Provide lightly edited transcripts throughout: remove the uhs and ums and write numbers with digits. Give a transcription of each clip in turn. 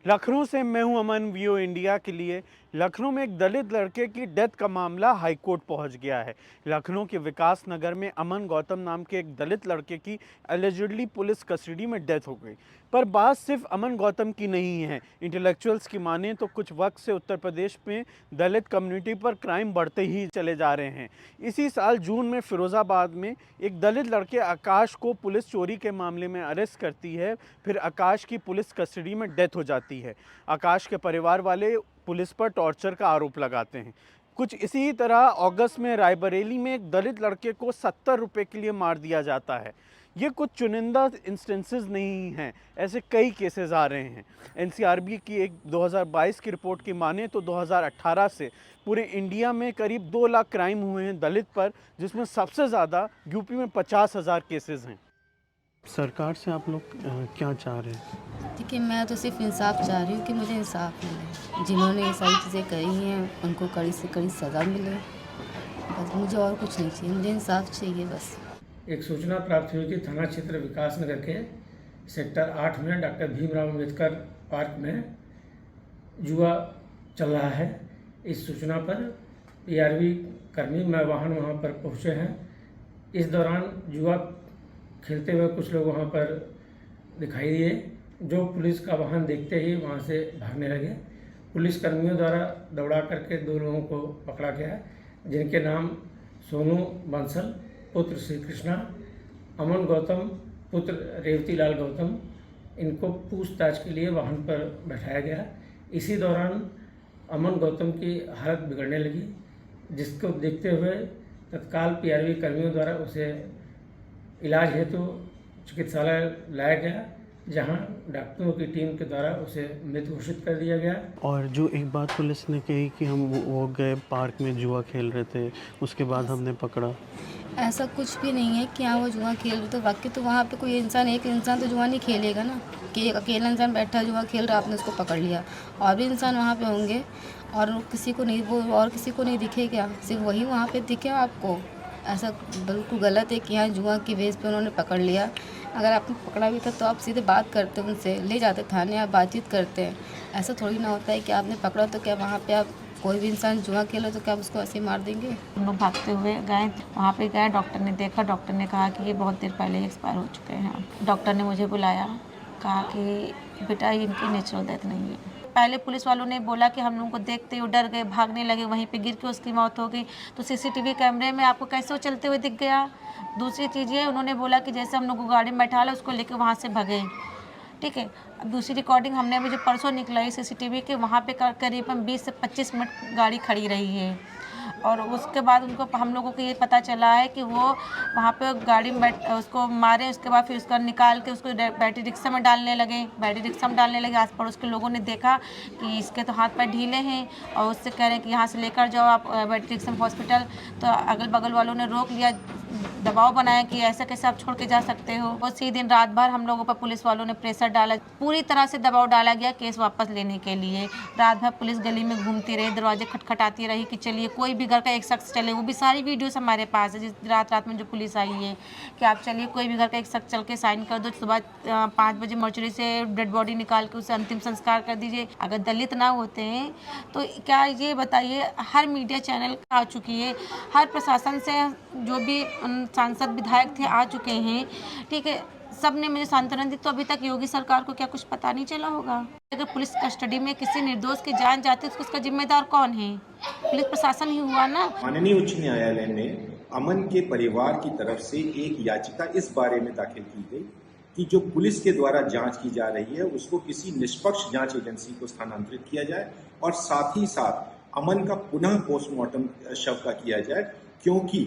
लखनऊ से मैं हूं अमन, वीओ इंडिया के लिए। लखनऊ में एक दलित लड़के की डेथ का मामला हाईकोर्ट पहुंच गया है। लखनऊ के विकास नगर में अमन गौतम नाम के एक दलित लड़के की एलिजिडली पुलिस कस्टडी में डेथ हो गई। पर बात सिर्फ अमन गौतम की नहीं है। इंटेलेक्चुअल्स की माने तो कुछ वक्त से उत्तर प्रदेश में दलित कम्युनिटी पर क्राइम बढ़ते ही चले जा रहे हैं। इसी साल जून में फिरोजाबाद में एक दलित लड़के आकाश को पुलिस चोरी के मामले में अरेस्ट करती है। फिर आकाश की पुलिस कस्टडी में डेथ हो जाती है। आकाश के परिवार वाले पुलिस पर टॉर्चर का आरोप लगाते हैं। कुछ इसी तरह अगस्त में रायबरेली में एक दलित लड़के को 70 रुपये के लिए मार दिया जाता है। ये कुछ चुनिंदा इंस्टेंसेस नहीं हैं, ऐसे कई केसेस आ रहे हैं। एनसीआरबी की एक 2022 की रिपोर्ट की माने तो 2018 से पूरे इंडिया में करीब 2 लाख क्राइम हुए हैं दलित पर, जिसमें सबसे ज़्यादा यूपी में 50,000 केसेस हैं। सरकार से आप लोग क्या चाह रहे हैं? देखिए, मैं तो सिर्फ इंसाफ चाह रही हूँ कि मुझे इंसाफ मिले। जिन्होंने ये सारी चीज़ें कही हैं उनको कड़ी से कड़ी सज़ा मिले। बस मुझे और कुछ नहीं चाहिए, मुझे इंसाफ चाहिए बस। एक सूचना प्राप्त हुई कि थाना क्षेत्र विकास नगर के सेक्टर 8 में डॉक्टर भीमराव अम्बेडकर पार्क में जुआ चल रहा है। इस सूचना पर पीआरवी कर्मी मैं वाहन वहां पर पहुंचे हैं। इस दौरान जुआ खेलते हुए कुछ लोग वहां पर दिखाई दिए, जो पुलिस का वाहन देखते ही वहां से भागने लगे। पुलिस कर्मियों द्वारा दौड़ा करके 2 लोगों को पकड़ा गया, जिनके नाम सोनू बंसल पुत्र श्री कृष्णा, अमन गौतम पुत्र रेवती लाल गौतम। इनको पूछताछ के लिए वाहन पर बैठाया गया। इसी दौरान अमन गौतम की हालत बिगड़ने लगी, जिसको देखते हुए तत्काल पीआरवी कर्मियों द्वारा उसे इलाज हेतु चिकित्सालय लाया गया, जहां डॉक्टरों की टीम के द्वारा उसे मृत घोषित कर दिया गया। और जो एक बात पुलिस ने कही कि हम वो गए पार्क में जुआ खेल रहे थे, उसके बाद हमने पकड़ा। ऐसा कुछ भी नहीं है कि हाँ वो जुआ खेल रहे तो वाकई तो वहाँ पे कोई इंसान, एक इंसान तो जुआ नहीं खेलेगा ना कि एक अकेला इंसान बैठा जुआ खेल रहा, आपने उसको पकड़ लिया। और भी इंसान वहाँ पे होंगे और किसी को नहीं, वो और किसी को नहीं दिखे क्या? सिर्फ वही वहाँ पे दिखे आपको? ऐसा बिल्कुल गलत है कि यहाँ जुआ की बेस पे उन्होंने पकड़ लिया। अगर आपने पकड़ा भी था तो आप सीधे बात करते, उनसे ले जाते थाने, आप बातचीत करते हैं। ऐसा थोड़ी ना होता है कि आपने पकड़ा तो क्या वहाँ पे आप कोई भी इंसान जुआ खेला तो क्या आप उसको ऐसे मार देंगे? हम लोग भागते हुए गए, वहाँ पे गए, डॉक्टर ने देखा, डॉक्टर ने कहा कि ये बहुत देर पहले एक्सपायर हो चुके हैं। डॉक्टर ने मुझे बुलाया, कहा कि बेटा ये इनकी नेचुरल डेथ नहीं है। पहले पुलिस वालों ने बोला कि हम लोगों को देखते ही डर गए, भागने लगे, वहीं पे गिर के उसकी मौत हो गई। तो सीसीटीवी कैमरे में आपको कैसे वो चलते हुए दिख गया? दूसरी चीज़ ये, उन्होंने बोला कि जैसे हम लोग को गाड़ी में बैठा ला, उसको लेके वहाँ से भगे। ठीक है, अब दूसरी रिकॉर्डिंग हमने मुझे परसों निकलाई सीसीटीवी के, वहाँ पे करीबन 20 से 25 मिनट गाड़ी खड़ी रही है। और उसके बाद उनको, हम लोगों को ये पता चला है कि वो वहाँ पे गाड़ी में उसको मारे, उसके बाद फिर उसका निकाल के उसको बैटरी रिक्शा में डालने लगे। बैटरी रिक्शा में डालने लगे, आस पड़ोस के लोगों ने देखा कि इसके तो हाथ पैर ढीले हैं और उससे कह रहे हैं कि यहाँ से लेकर जाओ आप बैटरी रिक्शा में हॉस्पिटल। तो अगल बगल वालों ने रोक लिया, दबाव बनाया कि ऐसा कैसे आप छोड़ के जा सकते हो। उसी दिन रात भर हम लोगों पर पुलिस वालों ने प्रेशर डाला, पूरी तरह से दबाव डाला गया केस वापस लेने के लिए। रात भर पुलिस गली में घूमती रही, दरवाजे खटखटाती रही कि चलिए कोई भी घर का एक शख्स चले। वो भी सारी वीडियोस हमारे पास है, जिस रात में जो पुलिस आई है कि आप चलिए कोई भी घर का एक शख्स चल के साइन कर दो, सुबह 5 बजे मर्चुरी से डेड बॉडी निकाल के उसे अंतिम संस्कार कर दीजिए। अगर दलित ना होते हैं तो क्या ये बताइए, हर मीडिया चैनल आ चुकी है, हर प्रशासन से जो भी सांसद विधायक थे आ चुके हैं, ठीक है, सब ने मुझे सांत्वना दी। तो अभी तक योगी सरकार को क्या कुछ पता नहीं चला होगा? अगर पुलिस कस्टडी में किसी निर्दोष की जान जाती है तो उसका जिम्मेदार कौन है? पुलिस प्रशासन ही हुआ ना। माननीय उच्च न्यायालय ने अमन के परिवार की तरफ से एक याचिका इस बारे में दाखिल की गई कि जो पुलिस के द्वारा जांच की जा रही है उसको किसी निष्पक्ष जांच एजेंसी को स्थानांतरित किया जाए और साथ ही साथ अमन का पुनः पोस्टमार्टम शव का किया जाए, क्योंकि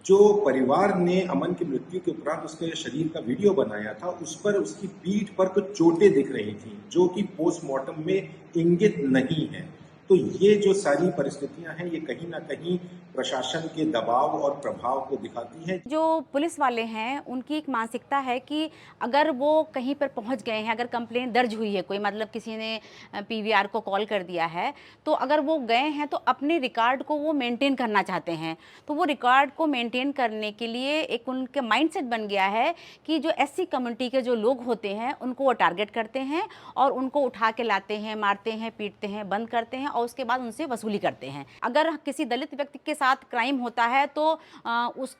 जो परिवार ने अमन की मृत्यु के उपरांत उसके शरीर का वीडियो बनाया था, उस पर उसकी पीठ पर कुछ चोटें दिख रही थी जो कि पोस्टमार्टम में इंगित नहीं है। तो ये जो सारी परिस्थितियां हैं ये कहीं ना कहीं प्रशासन के दबाव और प्रभाव को दिखाती हैं। जो पुलिस वाले हैं उनकी एक मानसिकता है कि अगर वो कहीं पर पहुंच गए हैं, अगर कंप्लेंट दर्ज हुई है, कोई मतलब किसी ने पीवीआर को कॉल कर दिया है, तो अगर वो गए हैं तो अपने रिकॉर्ड को वो मेंटेन करना चाहते हैं। तो वो रिकॉर्ड को मेंटेन करने के लिए एक उनके माइंडसेट बन गया है कि जो एससी कम्युनिटी के जो लोग होते हैं उनको वो टारगेट करते हैं और उनको उठा के लाते हैं, मारते हैं, पीटते हैं, बंद करते हैं और उसके बाद उनसे वसूली करते हैं। अगर किसी दलित व्यक्ति के साथ क्राइम होता है तो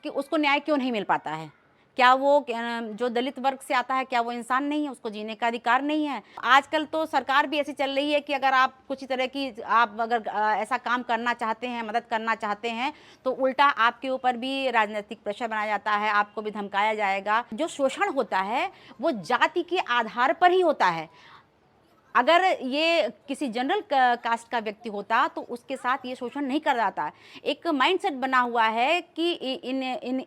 उसको न्याय क्यों नहीं मिल पाता है? क्या वो जो दलित वर्ग से आता है, क्या वो इंसान नहीं है? उसको जीने का अधिकार नहीं है? आजकल तो सरकार भी ऐसी चल रही है कि अगर आप कुछ तरह की आप अगर ऐसा काम करना चाहते हैं, मदद करना चाहते हैं, तो उल्टा आपके ऊपर भी राजनीतिक प्रेशर बनाया जाता है, आपको भी धमकाया जाएगा। जो शोषण होता है वो जाति के आधार पर ही होता है। अगर ये किसी जनरल कास्ट का व्यक्ति होता तो उसके साथ ये शोषण नहीं कर जाता। एक माइंडसेट बना हुआ है कि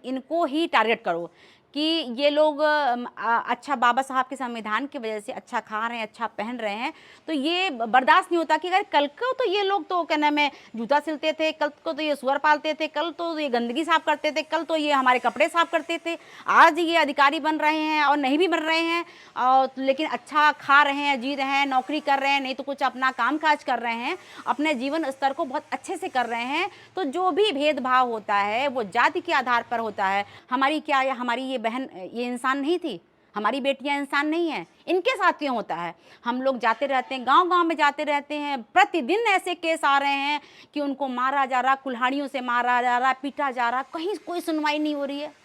इनको ही टारगेट करो कि ये लोग अच्छा बाबा साहब के संविधान की वजह से अच्छा खा रहे हैं, अच्छा पहन रहे हैं, तो ये बर्दाश्त नहीं होता कि अगर कल को तो ये लोग तो क्या नाम है जूता सिलते थे, कल को तो ये सुअर पालते थे, कल तो ये गंदगी साफ करते थे, कल तो ये हमारे कपड़े साफ करते थे, आज ये अधिकारी बन रहे हैं और नहीं भी बन रहे हैं और लेकिन अच्छा खा रहे हैं, जी रहे हैं, नौकरी कर रहे हैं, नहीं तो कुछ अपना काम काज कर रहे हैं, अपने जीवन स्तर को बहुत अच्छे से कर रहे हैं। तो जो भी भेदभाव होता है वो जाति के आधार पर होता है। हमारी ये बहन ये इंसान नहीं थी, हमारी बेटियां इंसान नहीं हैं, इनके साथ क्यों होता है? हम लोग जाते रहते हैं, गांव-गांव में जाते रहते हैं, प्रतिदिन ऐसे केस आ रहे हैं कि उनको मारा जा रहा, कुल्हाड़ियों से मारा जा रहा, पीटा जा रहा, कहीं कोई सुनवाई नहीं हो रही है।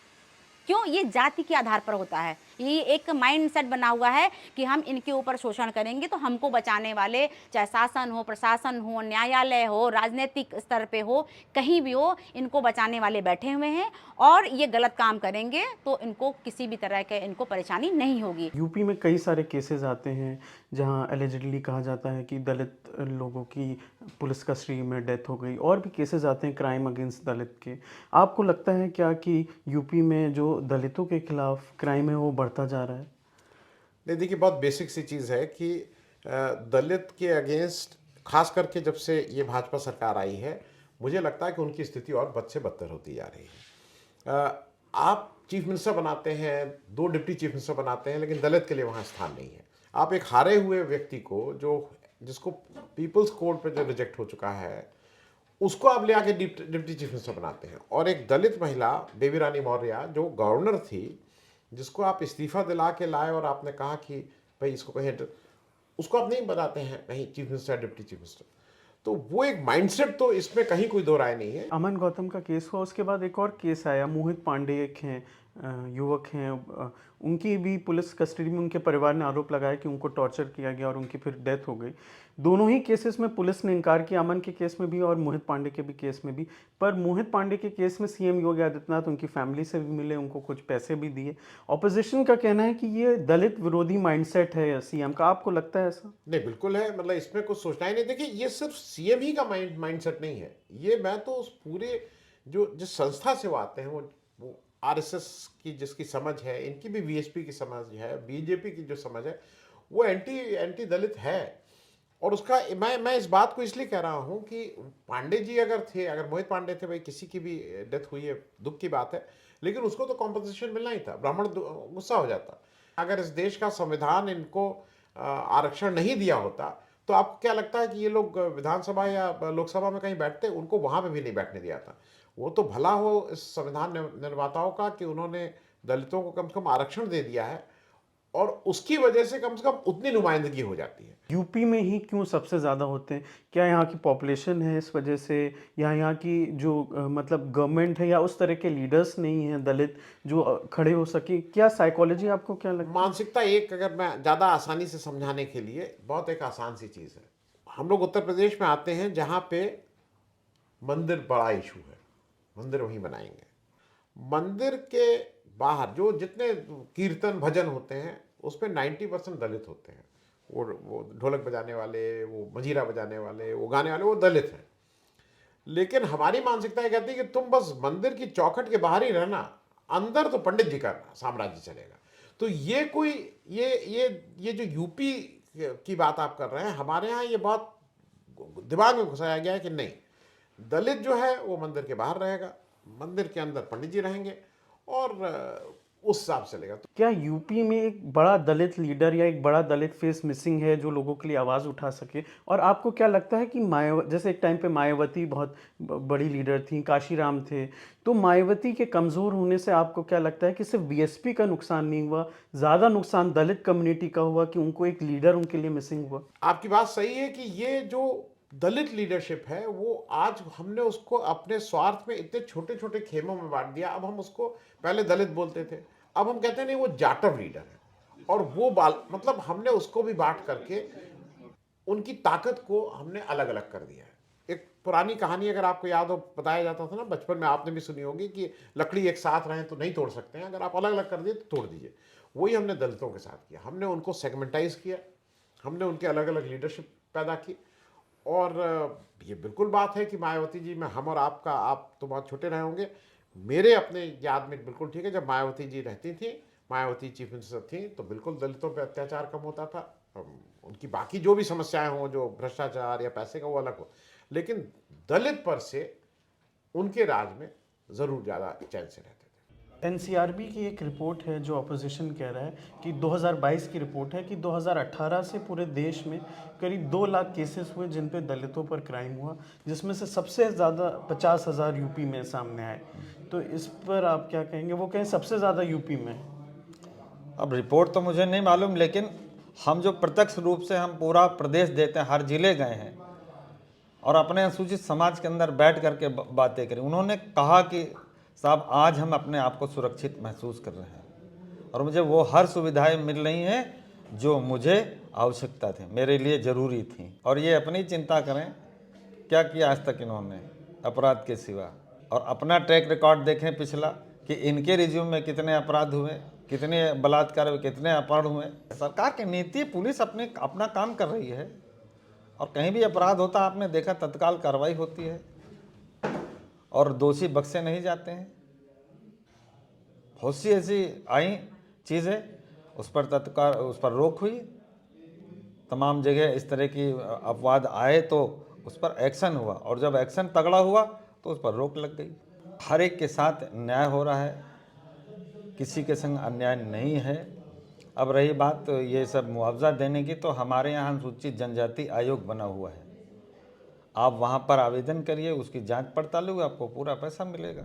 क्यों? ये जाति के आधार पर होता है। ये एक माइंडसेट बना हुआ है कि हम इनके ऊपर शोषण करेंगे तो हमको बचाने वाले, चाहे शासन हो, प्रशासन हो, न्यायालय हो, राजनीतिक स्तर पे हो, कहीं भी हो, इनको बचाने वाले बैठे हुए हैं और ये गलत काम करेंगे तो इनको किसी भी तरह के इनको परेशानी नहीं होगी। यूपी में कई सारे केसेस आते हैं जहां एलिजिडली कहा जाता है कि दलित लोगों की पुलिस कस्टडी में डेथ हो गई, और भी केसेस आते हैं क्राइम अगेंस्ट दलित के। आपको लगता है क्या कि यूपी में जो दलितों के खिलाफ क्राइम है वो बढ़ता जा रहा है? नहीं, देखिए, बहुत बेसिक सी चीज़ है कि दलित के अगेंस्ट खास करके जब से ये भाजपा सरकार आई है, मुझे लगता है कि उनकी स्थिति और बद से बदतर होती जा रही है। आप चीफ मिनिस्टर बनाते हैं, 2 डिप्टी चीफ मिनिस्टर बनाते हैं, लेकिन दलित के लिए वहाँ स्थान नहीं है। आप एक हारे हुए व्यक्ति को जिसको पीपल्स कोर्ट पे जो रिजेक्ट हो चुका है, उसको आप ले आके डिप्टी चीफ मिनिस्टर बनाते हैं। और एक दलित महिला बेबी रानी मौर्य जो गवर्नर थी, जिसको आप इस्तीफा दिला के लाए और आपने कहा कि भाई इसको कहीं, उसको आप नहीं बताते हैं कहीं chief minister, deputy chief minister. तो वो एक माइंडसेट, तो इसमें कहीं कोई दो राय नहीं है। अमन गौतम का केस हुआ, उसके बाद एक और केस आया, मोहित पांडे एक हैं, युवक हैं, उनकी भी पुलिस कस्टडी में उनके परिवार ने आरोप लगाया कि उनको टॉर्चर किया गया और उनकी फिर डेथ हो गई। दोनों ही केसेस में पुलिस ने इनकार किया, अमन के केस में भी और मोहित पांडे के भी केस में भी। पर मोहित पांडे के केस में सीएम योगी आदित्यनाथ उनकी फैमिली से भी मिले, उनको कुछ पैसे भी दिए। ऑपोजिशन का कहना है कि ये दलित विरोधी माइंडसेट है सीएम का। आपको लगता है ऐसा? नहीं, बिल्कुल है, मतलब इसमें कुछ सोचना ही नहीं। देखिए, ये सिर्फ सीएम ही का माइंडसेट नहीं है, ये मैं तो उस पूरे जिस संस्था से वो आते हैं, वो आरएसएस की जिसकी समझ है, इनकी भी वीएचपी की समझ है, बीजेपी की जो समझ है, वो एंटी दलित है। और उसका मैं इस बात को इसलिए कह रहा हूँ कि पांडे जी अगर मोहित पांडे थे, भाई किसी की भी डेथ हुई है, दुख की बात है, लेकिन उसको तो कॉम्पनसेशन मिलना ही था। ब्राह्मण गुस्सा हो जाता अगर इस देश का संविधान इनको आरक्षण नहीं दिया होता। तो आपको क्या लगता है कि ये लोग विधानसभा या लोकसभा में कहीं बैठते? उनको वहां पे भी नहीं बैठने दिया था। वो तो भला हो इस संविधान निर्माताओं का कि उन्होंने दलितों को कम से कम आरक्षण दे दिया है, और उसकी वजह से कम उतनी नुमाइंदगी हो जाती है। यूपी में ही क्यों सबसे ज़्यादा होते हैं? क्या यहाँ की पॉपुलेशन है इस वजह से, या यहाँ की जो मतलब गवर्नमेंट है, या उस तरह के लीडर्स नहीं हैं दलित जो खड़े हो सके? क्या साइकोलॉजी आपको क्या लगता है? मानसिकता अगर मैं ज़्यादा आसानी से समझाने के लिए, बहुत एक आसान सी चीज़ है। हम लोग उत्तर प्रदेश में आते हैं जहाँ पे मंदिर बड़ा इशू है, मंदिर वहीं बनाएंगे। मंदिर के बाहर जो जितने कीर्तन भजन होते हैं उसमें 90% दलित होते हैं। वो ढोलक बजाने वाले, वो मजीरा बजाने वाले, वो गाने वाले, वो दलित हैं। लेकिन हमारी मानसिकता ये कहती है कि तुम बस मंदिर की चौखट के बाहर ही रहना, अंदर तो पंडित जी का साम्राज्य चलेगा। तो ये जो यूपी की बात आप कर रहे हैं, हमारे यहाँ ये बहुत दिमाग में घुसाया गया है कि नहीं, दलित जो है वो मंदिर के बाहर रहेगा, मंदिर के अंदर पंडित जी रहेंगे और उस हिसाब से लेगा। तो क्या यूपी में एक बड़ा दलित लीडर या एक बड़ा दलित फेस मिसिंग है जो लोगों के लिए आवाज़ उठा सके? और आपको क्या लगता है कि जैसे एक टाइम पे मायावती बहुत बड़ी लीडर थी, काशीराम थे, तो मायावती के कमज़ोर होने से आपको क्या लगता है कि सिर्फ बीएसपी का नुकसान नहीं हुआ, ज़्यादा नुकसान दलित कम्युनिटी का हुआ कि उनको एक लीडर उनके लिए मिसिंग हुआ? आपकी बात सही है कि ये जो दलित लीडरशिप है वो आज हमने उसको अपने स्वार्थ में इतने छोटे छोटे खेमों में बांट दिया। अब हम उसको पहले दलित बोलते थे, अब हम कहते हैं नहीं वो जाटव लीडर है, और वो मतलब हमने उसको भी बांट करके उनकी ताकत को हमने अलग अलग कर दिया है। एक पुरानी कहानी अगर आपको याद हो, बताया जाता था ना बचपन में, आपने भी सुनी होगी कि लकड़ी एक साथ रहें तो नहीं तोड़ सकते हैं, अगर आप अलग अलग कर दिए तो तोड़ दीजिए। वही हमने दलितों के साथ किया, हमने उनको सेगमेंटाइज किया, हमने उनके अलग अलग लीडरशिप पैदा की। और ये बिल्कुल बात है कि मायावती जी में हम और आपका, आप तो बहुत छोटे रहे होंगे, मेरे अपने याद में बिल्कुल ठीक है, जब मायावती जी रहती थी, मायावती चीफ मिनिस्टर थी, तो बिल्कुल दलितों पे अत्याचार कम होता था। उनकी बाकी जो भी समस्याएं हों, जो भ्रष्टाचार या पैसे का, वो अलग हो, लेकिन दलित पर से उनके राज में ज़रूर ज़्यादा चैन से रहते थे। एनसीआरबी की एक रिपोर्ट है जो अपोजिशन कह रहा है कि 2022 की रिपोर्ट है कि 2018 से पूरे देश में करीब 2 लाख केसेस हुए जिन पे दलितों पर क्राइम हुआ, जिसमें से सबसे ज़्यादा 50,000 यूपी में सामने आए। तो इस पर आप क्या कहेंगे? वो कहें सबसे ज़्यादा यूपी में। अब रिपोर्ट तो मुझे नहीं मालूम, लेकिन हम जो प्रत्यक्ष रूप से हम पूरा प्रदेश देते हैं, हर जिले गए हैं और अपने अनुसूचित समाज के अंदर बैठ करके बातें करी। उन्होंने कहा कि साहब आज हम अपने आप को सुरक्षित महसूस कर रहे हैं और मुझे वो हर सुविधाएं मिल रही हैं जो मुझे आवश्यकता थी, मेरे लिए ज़रूरी थी। और ये अपनी चिंता करें, क्या किया आज तक इन्होंने अपराध के सिवा, और अपना ट्रैक रिकॉर्ड देखें पिछला कि इनके रिज्यूम में कितने अपराध हुए, कितने बलात्कार हुए, कितने अपहरण हुए। सरकार की नीति, पुलिस अपना काम कर रही है और कहीं भी अपराध होता आपने देखा तत्काल कार्रवाई होती है और दोषी बख्शे नहीं जाते हैं। बहुत सी ऐसी आई चीज़ें, उस पर तत्काल उस पर रोक हुई। तमाम जगह इस तरह की अपवाद आए तो उस पर एक्शन हुआ, और जब एक्शन तगड़ा हुआ तो उस पर रोक लग गई। हर एक के साथ न्याय हो रहा है, किसी के संग अन्याय नहीं है। अब रही बात ये सब मुआवजा देने की, तो हमारे यहाँ अनुसूचित जनजाति आयोग बना हुआ है, आप वहाँ पर आवेदन करिए, उसकी जांच पड़ताल होगी, आपको पूरा पैसा मिलेगा।